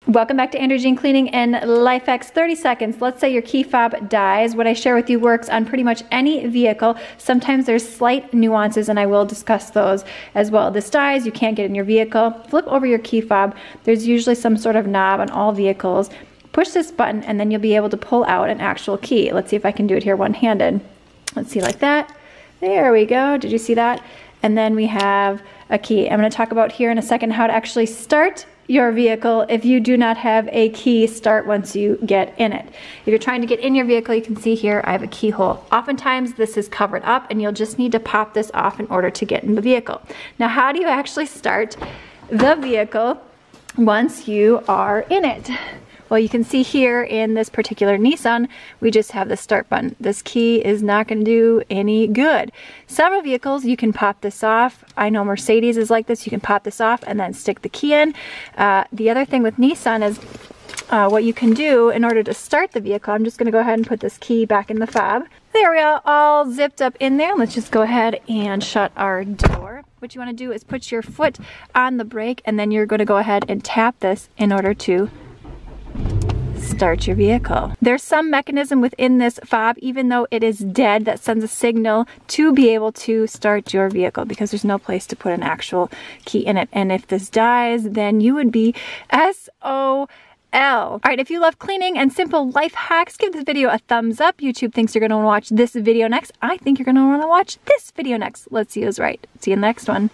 Welcome back to Andrea Jean Cleaning and Life Hacks. 30 seconds. Let's say your key fob dies. What I share with you works on pretty much any vehicle. Sometimes there's slight nuances and I will discuss those as well. This dies, you can't get in your vehicle. Flip over your key fob. There's usually some sort of knob on all vehicles. Push this button and then you'll be able to pull out an actual key. Let's see if I can do it here one-handed. Let's see, like that. There we go. Did you see that? And then we have a key. I'm going to talk about here in a second how to actually start your vehicle if you do not have a key start once you get in it. If you're trying to get in your vehicle, you can see here I have a keyhole. Oftentimes this is covered up and you'll just need to pop this off in order to get in the vehicle. Now how do you actually start the vehicle once you are in it? Well, you can see here in this particular Nissan, we just have the start button. This key is not going to do any good. Several vehicles, you can pop this off. I know Mercedes is like this. You can pop this off and then stick the key in. The other thing with Nissan is what you can do in order to start the vehicle. I'm just going to go ahead and put this key back in the fob. There we are, all zipped up in there. Let's just go ahead and shut our door. What you want to do is put your foot on the brake and then you're going to go ahead and tap this in order to start your vehicle. There's some mechanism within this fob, even though it is dead, that sends a signal to be able to start your vehicle because there's no place to put an actual key in it. And if this dies, then you would be SOL. All right, if you love cleaning and simple life hacks, give this video a thumbs up. YouTube thinks you're going to want to watch this video next. I think you're going to want to watch this video next. Let's see who's right. See you in the next one.